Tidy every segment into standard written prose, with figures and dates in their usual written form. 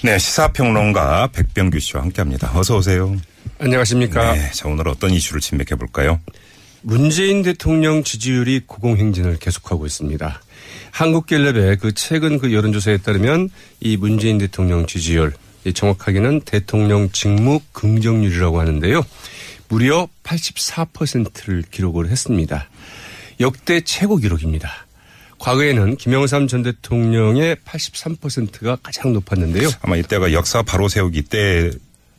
네, 시사평론가 백병규 씨와 함께합니다. 어서 오세요. 안녕하십니까. 네, 자 오늘 어떤 이슈를 진맥해 볼까요? 문재인 대통령 지지율이 고공행진을 계속하고 있습니다. 한국갤럽의 그 최근 그 여론조사에 따르면 이 문재인 대통령 지지율, 정확하게는 대통령 직무 긍정률이라고 하는데요. 무려 84%를 기록을 했습니다. 역대 최고 기록입니다. 과거에는 김영삼 전 대통령의 83%가 가장 높았는데요. 아마 이때가 역사 바로 세우기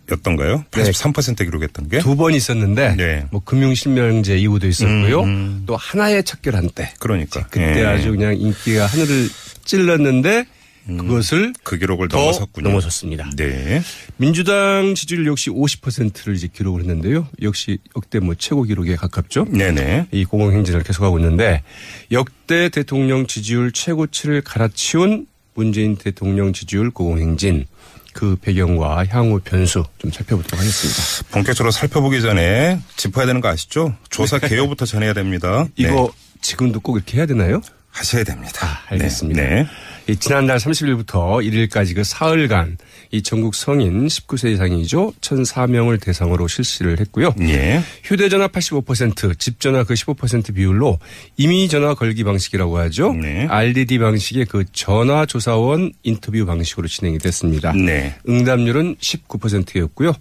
때였던가요? 83% 기록했던 게? 두 번 있었는데 네. 뭐 금융실명제 이후도 있었고요. 또 하나의 척결한 때. 그러니까. 그때 아주 그냥 인기가 하늘을 찔렀는데 그것을 그 기록을 더 넘어섰군요. 넘어섰습니다. 네. 민주당 지지율 역시 50%를 이제 기록을 했는데요. 역시 역대 뭐 최고 기록에 가깝죠. 네네. 이 고공행진을 계속하고 있는데 역대 대통령 지지율 최고치를 갈아치운 문재인 대통령 지지율 고공행진 그 배경과 향후 변수 좀 살펴보도록 하겠습니다. 본격적으로 살펴보기 전에 짚어야 되는 거 아시죠? 조사 개요부터 전해야 됩니다. 이거 지금도 꼭 이렇게 해야 되나요? 하셔야 됩니다. 알겠습니다. 네. 이 지난달 30일부터 1일까지 그 사흘간 이 전국 성인 19세 이상이죠. 1,004명을 대상으로 실시를 했고요. 예. 휴대전화 85%, 집전화 그 15% 비율로 임의전화 걸기 방식이라고 하죠. 네. RDD 방식의 그 전화조사원 인터뷰 방식으로 진행이 됐습니다. 네. 응답률은 19%였고요.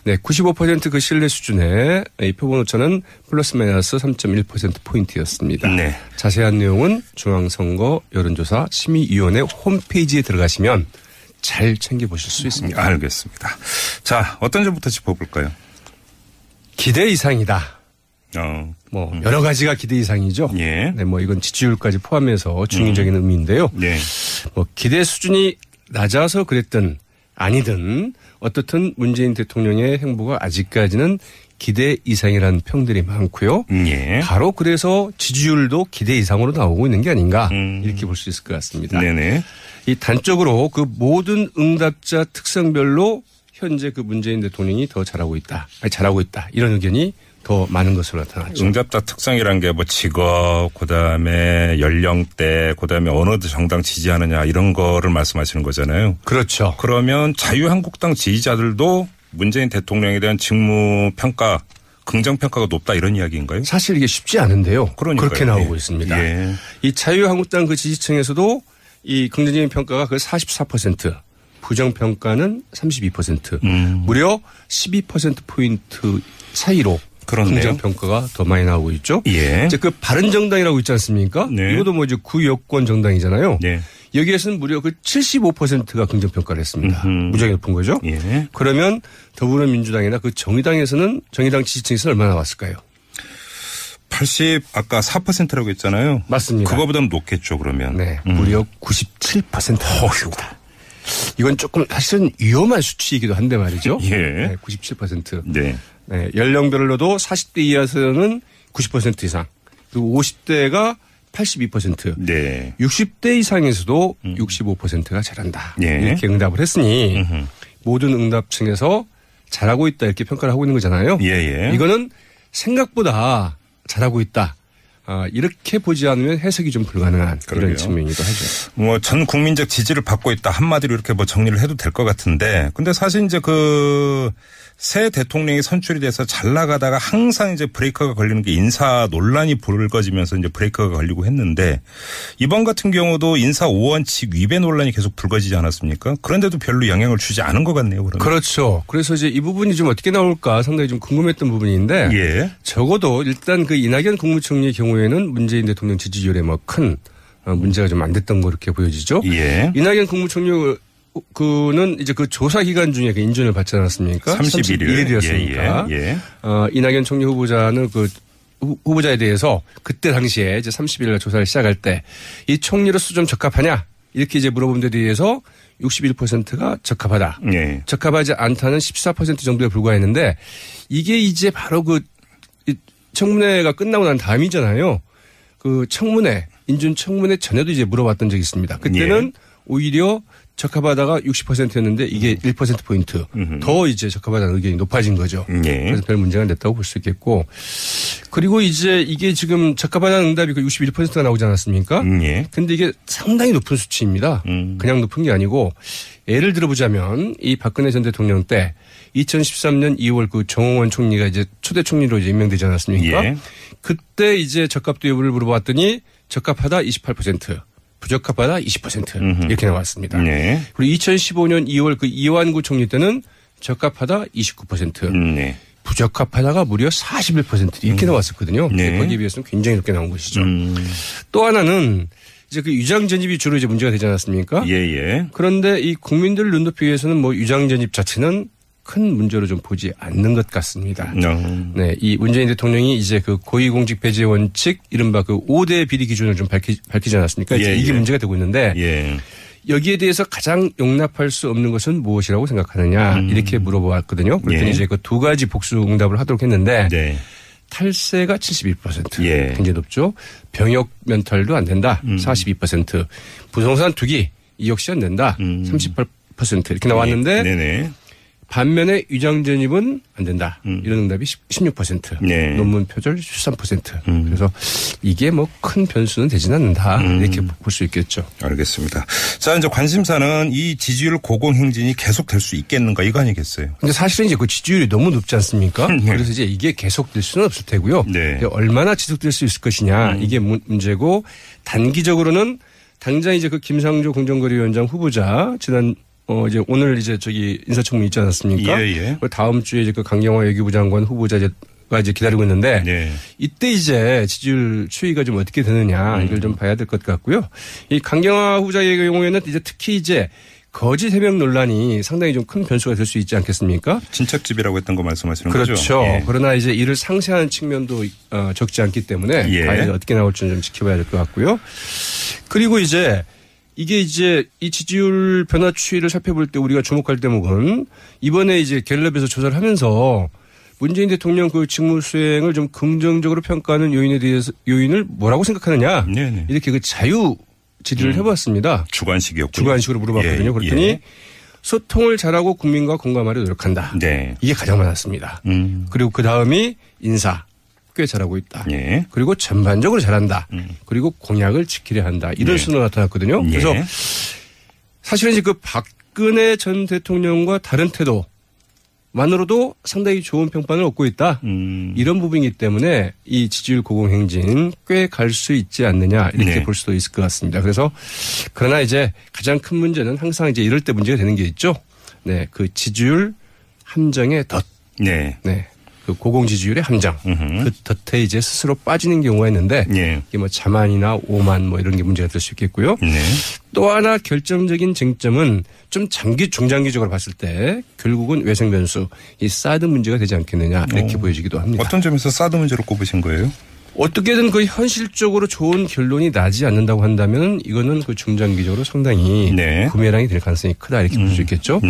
네, 95% 신뢰 수준의 이 표본 오차는 플러스 마이너스 3.1%포인트였습니다. 네. 자세한 내용은 중앙선거 여론조사 심의위원회 홈페이지에 들어가시면 잘 챙겨보실 수 있습니다. 알겠습니다. 자, 어떤 점부터 짚어볼까요? 기대 이상이다. 뭐 여러 가지가 기대 이상이죠. 예. 네, 뭐 이건 지지율까지 포함해서 중의적인 의미인데요. 네. 뭐 기대 수준이 낮아서 그랬든 아니든 어떻든 문재인 대통령의 행보가 아직까지는 기대 이상이라는 평들이 많고요. 예. 바로 그래서 지지율도 기대 이상으로 나오고 있는 게 아닌가 이렇게 볼 수 있을 것 같습니다. 네네. 이 단적으로 그 모든 응답자 특성별로 현재 그 문재인 대통령이 더 잘하고 있다. 이런 의견이 더 많은 것으로 나타났죠. 응답자 특성이란 게 뭐 직업, 그다음에 연령대, 그다음에 어느 정당 지지하느냐 이런 거를 말씀하시는 거잖아요. 그렇죠. 그러면 자유한국당 지지자들도 문재인 대통령에 대한 직무 평가, 긍정 평가가 높다 이런 이야기인가요? 사실 이게 쉽지 않은데요. 그러니까요. 그렇게 나오고 있습니다. 예. 이 자유한국당 그 지지층에서도 이 긍정적인 평가가 그 44%, 부정 평가는 32%, 무려 12%포인트 차이로 그렇네요. 긍정 평가가 더 많이 나오고 있죠. 예. 이제 그 바른정당이라고 있지 않습니까? 네. 이것도 뭐 이제 구여권 정당이잖아요. 네. 여기에서는 무려 그 75%가 긍정 평가를 했습니다. 무지하게 높은 거죠. 예. 그러면 더불어민주당이나 그 정의당 지지층에서 얼마나 나왔을까요? 아까 4%라고 했잖아요. 맞습니다. 그거보다는 높겠죠, 그러면. 네. 무려 97%였습니다. 이건 조금 사실은 위험한 수치이기도 한데 말이죠. 예. 네, 97%. 네. 네, 연령별로도 40대 이하에서는 90% 이상, 그리고 50대가 82%, 네. 60대 이상에서도 65%가 잘한다. 예. 이렇게 응답을 했으니 모든 응답층에서 잘하고 있다 이렇게 평가를 하고 있는 거잖아요. 예. 이거는 생각보다 잘하고 있다. 이렇게 보지 않으면 해석이 좀 불가능한 그러게요. 이런 측면이기도 하죠. 뭐 전 국민적 지지를 받고 있다 한마디로 이렇게 뭐 정리를 해도 될 것 같은데, 근데 사실 이제 새 대통령이 선출이 돼서 잘 나가다가 항상 이제 브레이크가 걸리는 게 인사 논란이 불거지면서 이제 브레이크가 걸리고 했는데, 이번 같은 경우도 인사 오원칙 위배 논란이 계속 불거지지 않았습니까? 그런데도 별로 영향을 주지 않은 것 같네요, 그러면. 그렇죠. 그래서 이제 이 부분이 좀 어떻게 나올까 상당히 좀 궁금했던 부분인데, 예. 적어도 일단 그 이낙연 국무총리의 경우에는 문재인 대통령 지지율에 뭐 큰 문제가 좀 안 됐던 거 이렇게 보여지죠. 예. 이낙연 국무총리 그는 이제 그 조사 기간 중에 그 인준을 받지 않았습니까? 31일이었습니까? 예. 이낙연 총리 후보자는 그 후보자에 대해서 그때 당시에 이제 30일 날 조사를 시작할 때 이 총리로서 좀 적합하냐 이렇게 이제 물어본 데 대해서 61%가 적합하다. 예. 적합하지 않다는 14% 정도에 불과했는데 이게 이제 바로 그 청문회가 끝나고 난 다음이잖아요. 그 인준 청문회 전에도 이제 물어봤던 적이 있습니다. 그때는 예. 오히려 적합하다가 60%였는데 이게 1%포인트 더 이제 적합하다는 의견이 높아진 거죠. 그래서 별 문제가 안 됐다고 볼 수 있겠고. 그리고 이제 이게 지금 적합하다는 응답이 그 61%가 나오지 않았습니까? 근데 이게 상당히 높은 수치입니다. 그냥 높은 게 아니고 예를 들어보자면 이 박근혜 전 대통령 때 2013년 2월 그 정홍원 총리가 이제 초대 총리로 이제 임명되지 않았습니까? 그때 이제 적합도 여부를 물어봤더니 적합하다 28%. 부적합하다 20% 이렇게 나왔습니다. 그리고 2015년 2월 그 이완구 총리 때는 적합하다 29%, 부적합하다가 무려 41% 이렇게 나왔었거든요. 거기에 비해서는 굉장히 높게 나온 것이죠. 또 하나는 이제 그 유장 전입이 주로 이제 문제가 되지 않았습니까? 그런데 이 국민들 눈높이 위해서는 뭐 유장 전입 자체는 큰 문제로 좀 보지 않는 것 같습니다. 네, 이 문재인 대통령이 이제 그 고위공직 배제 원칙 이른바 그 5대 비리 기준을 좀 밝히지 않았습니까? 이게 문제가 되고 있는데 여기에 대해서 가장 용납할 수 없는 것은 무엇이라고 생각하느냐 이렇게 물어보았거든요. 그랬더니 이제 그 두 가지 복수 응답을 하도록 했는데 탈세가 71% 굉장히 높죠. 병역 면탈도 안 된다 42%, 부동산 투기 이 역시 안 된다 38% 이렇게 나왔는데 반면에 유장 전입은 안 된다. 이런 응답이 16%. 논문 표절 13%. 그래서 이게 뭐 큰 변수는 되지는 않는다. 이렇게 볼 수 있겠죠. 알겠습니다. 자, 이제 관심사는 이 지지율 고공행진이 계속될 수 있겠는가 이거 아니겠어요? 근데 사실은 이제 그 지지율이 너무 높지 않습니까? 그래서 이제 이게 계속될 수는 없을 테고요. 얼마나 지속될 수 있을 것이냐 이게 문제고 단기적으로는 당장 이제 그 김상조 공정거래위원장 후보자 지난 이제 오늘 이제 저기 인사청문 있지 않았습니까? 다음 주에 이제 그 강경화 외교부 장관 후보자가 이제 기다리고 있는데 이때 이제 지지율 추이가 좀 어떻게 되느냐 이걸 좀 봐야 될 것 같고요. 이 강경화 후보자의 경우에는 이제 특히 이제 거짓 해명 논란이 상당히 좀 큰 변수가 될 수 있지 않겠습니까? 친척집이라고 했던 거 말씀하시는 거죠? 그렇죠. 그러나 이제 이를 상쇄하는 측면도 적지 않기 때문에 과연 어떻게 나올지는 좀 지켜봐야 될 것 같고요. 그리고 이제 이게 이제 이 지지율 변화 추이를 살펴볼 때 우리가 주목할 대목은 이번에 이제 갤럽에서 조사를 하면서 문재인 대통령 그 직무 수행을 좀 긍정적으로 평가하는 요인에 대해서 요인을 뭐라고 생각하느냐 이렇게 그 자유 질의를 해봤습니다. 주관식이었군요. 주관식으로 물어봤거든요. 그랬더니 소통을 잘하고 국민과 공감하려 노력한다. 이게 가장 많았습니다. 그리고 그 다음이 인사. 꽤 잘하고 있다. 그리고 전반적으로 잘한다. 그리고 공약을 지키려 한다. 이런 순으로 나타났거든요. 그래서 사실은 이제 그 박근혜 전 대통령과 다른 태도만으로도 상당히 좋은 평판을 얻고 있다. 이런 부분이기 때문에 이 지지율 고공행진 꽤 갈 수 있지 않느냐 이렇게 볼 수도 있을 것 같습니다. 그래서 그러나 이제 가장 큰 문제는 항상 이제 이럴 때 문제가 되는 게 있죠. 그 지지율 함정의 덫. 그 고공 지지율의 함정. 그 덫에 이제 스스로 빠지는 경우가 있는데 이게 뭐 자만이나 오만 뭐 이런 게 문제가 될 수 있겠고요. 또 하나 결정적인 쟁점은 좀 중장기적으로 봤을 때 결국은 외생 변수 이 사드 문제가 되지 않겠느냐 이렇게 보여지기도 합니다. 어떤 점에서 사드 문제로 꼽으신 거예요? 어떻게든 그 현실적으로 좋은 결론이 나지 않는다고 한다면 이거는 그 중장기적으로 상당히 부메랑이 될 가능성이 크다 이렇게 볼 수 있겠죠.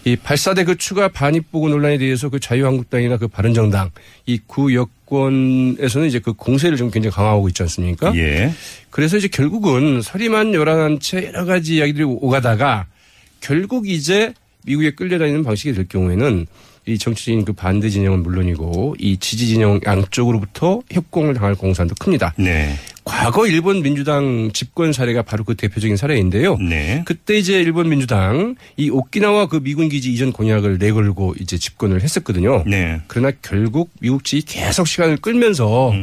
이 8.4대 그 추가 반입보고 논란에 대해서 그 자유한국당이나 그 바른정당 이 구여권에서는 이제 그 공세를 좀 굉장히 강화하고 있지 않습니까? 그래서 이제 결국은 서리만 요란한 채 여러 가지 이야기들이 오가다가 결국 이제 미국에 끌려다니는 방식이 될 경우에는 이 정치적인 그 반대 진영은 물론이고 이 지지 진영 양쪽으로부터 협공을 당할 공산도 큽니다. 과거 일본 민주당 집권 사례가 바로 그 대표적인 사례인데요. 그때 이제 일본 민주당 이 오키나와 그 미군 기지 이전 공약을 내걸고 이제 집권을 했었거든요. 그러나 결국 미국 측이 계속 시간을 끌면서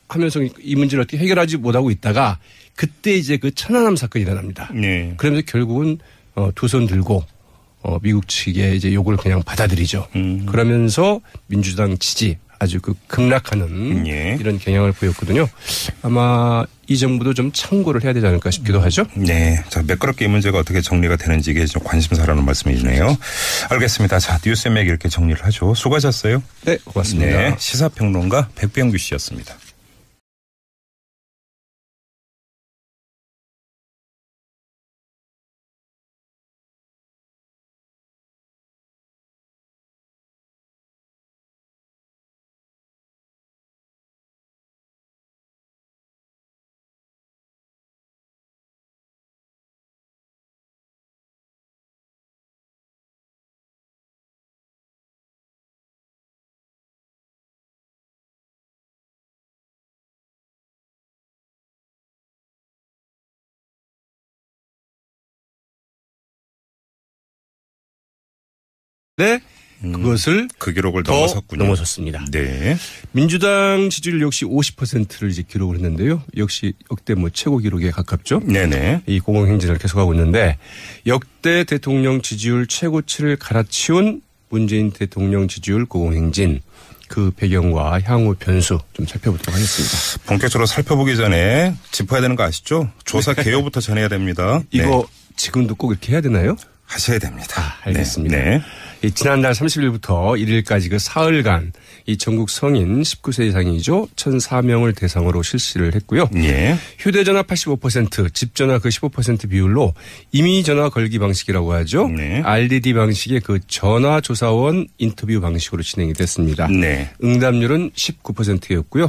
하면서 이 문제를 어떻게 해결하지 못하고 있다가 그때 이제 그 천안함 사건이 일어납니다. 그러면서 결국은 두 손 들고 미국 측의 이제 요구를 그냥 받아들이죠. 그러면서 민주당 지지 아주 그 급락하는 이런 경향을 보였거든요. 아마 이 정부도 좀 참고를 해야 되지 않을까 싶기도 하죠. 자, 매끄럽게 이 문제가 어떻게 정리가 되는지 이게 좀 관심사라는 말씀이시네요. 알겠습니다. 자, 뉴스맥 이렇게 정리를 하죠. 수고하셨어요. 네, 고맙습니다. 시사평론가 백병규 씨였습니다. 네. 그것을 그 기록을 더 넘어섰군요. 넘어섰습니다. 네. 민주당 지지율 역시 50%를 이제 기록을 했는데요. 역시 역대 뭐 최고 기록에 가깝죠. 네네. 이 공공행진을 계속하고 있는데 역대 대통령 지지율 최고치를 갈아치운 문재인 대통령 지지율 공공행진 그 배경과 향후 변수 좀 살펴보도록 하겠습니다. 본격적으로 살펴보기 전에 짚어야 되는 거 아시죠? 조사 개요부터 전해야 됩니다. 이거 지금도 꼭 이렇게 해야 되나요? 하셔야 됩니다. 알겠습니다. 네. 이 지난달 30일부터 1일까지 그 사흘간 이 전국 성인 19세 이상이죠. 1,004명을 대상으로 실시를 했고요. 예. 휴대전화 85%, 집전화 그 15% 비율로 임의전화 걸기 방식이라고 하죠. 네. RDD 방식의 그 전화조사원 인터뷰 방식으로 진행이 됐습니다. 네. 응답률은 19%였고요.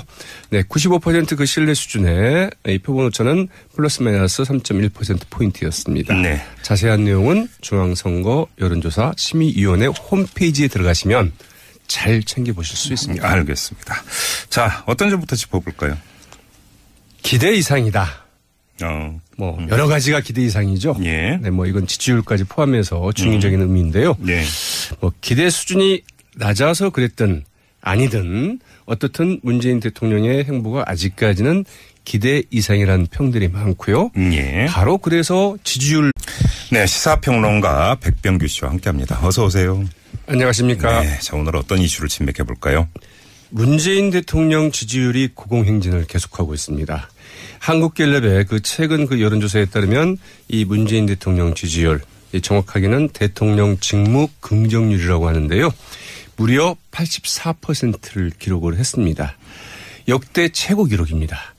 네, 95% 그 신뢰 수준의 이 표본 오차는 플러스 마이너스 3.1%포인트였습니다. 네. 자세한 내용은 중앙선거 여론조사 심의위원회 홈페이지에 들어가시면 잘 챙겨보실 수 있습니다. 알겠습니다. 자, 어떤 점부터 짚어볼까요? 기대 이상이다. 뭐 여러 가지가 기대 이상이죠. 예. 네, 뭐 이건 지지율까지 포함해서 중의적인 의미인데요. 네. 뭐 기대 수준이 낮아서 그랬든 아니든 어떻든 문재인 대통령의 행보가 아직까지는 기대 이상이라는 평들이 많고요. 예. 바로 그래서 지지율. 네, 시사평론가 백병규 씨와 함께합니다. 어서 오세요. 안녕하십니까. 네, 자 오늘 어떤 이슈를 진맥해 볼까요? 문재인 대통령 지지율이 고공행진을 계속하고 있습니다. 한국갤럽의 그 최근 그 여론조사에 따르면 이 문재인 대통령 지지율, 정확하게는 대통령 직무 긍정률이라고 하는데요. 무려 84%를 기록을 했습니다. 역대 최고 기록입니다.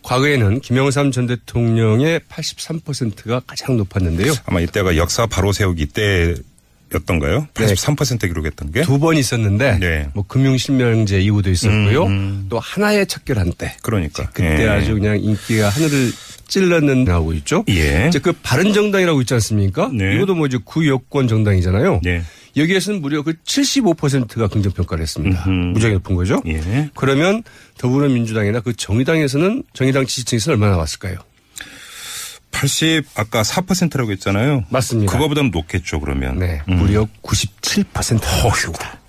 과거에는 김영삼 전 대통령의 83%가 가장 높았는데요. 아마 이때가 역사 바로 세우기 때였던가요? 83% 기록했던 게? 두 번 있었는데 네. 뭐 금융실명제 이후도 있었고요. 또 하나의 척결한 때. 그러니까. 그때 예. 아주 그냥 인기가 하늘을 찔렀는 하고 있죠. 예. 이제 그 바른정당이라고 있지 않습니까? 네. 이것도 뭐 이제 구여권 정당이잖아요. 네. 여기에서는 무려 그 75%가 긍정평가를 했습니다. 무지하게 높은 거죠. 예. 그러면 더불어민주당이나 그 정의당 지지층에서는 얼마나 왔을까요? 80 아까 4%라고 했잖아요. 맞습니다. 그거보다는 높겠죠, 그러면. 네. 무려 97%였습니다.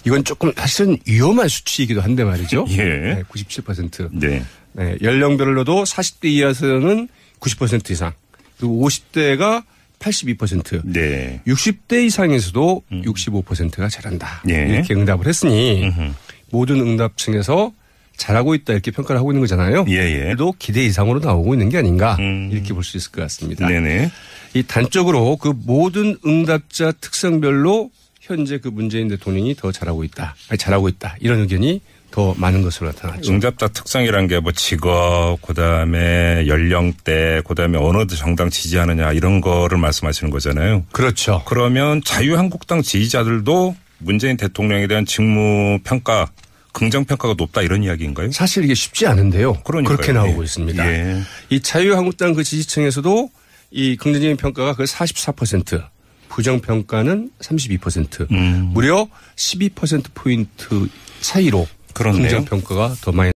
이건 조금 사실은 위험한 수치이기도 한데 말이죠. 예. 네, 97%. 네. 네, 연령별로도 40대 이하에서는 90% 이상, 그리고 50대가 82%, 네. 60대 이상에서도 65%가 잘한다. 예. 이렇게 응답을 했으니 모든 응답층에서 잘하고 있다 이렇게 평가를 하고 있는 거잖아요. 예. 그래도 기대 이상으로 나오고 있는 게 아닌가 이렇게 볼 수 있을 것 같습니다. 네네. 이 단적으로 그 모든 응답자 특성별로 현재 그 문재인 대통령이 더 잘하고 있다. 이런 의견이 더 많은 것으로 나타났죠. 응답자 특성이란 게 뭐 직업, 그다음에 연령대, 그다음에 어느 정당 지지하느냐 이런 거를 말씀하시는 거잖아요. 그렇죠. 그러면 자유한국당 지지자들도 문재인 대통령에 대한 직무 평가, 긍정 평가가 높다 이런 이야기인가요? 사실 이게 쉽지 않은데요. 그러니까요. 그렇게 나오고 예. 있습니다. 예. 이 자유한국당 그 지지층에서도 이 긍정적인 평가가 그 44%, 부정평가는 32%, 무려 12%포인트 차이로 그렇네요. 긍정평가가 더 많이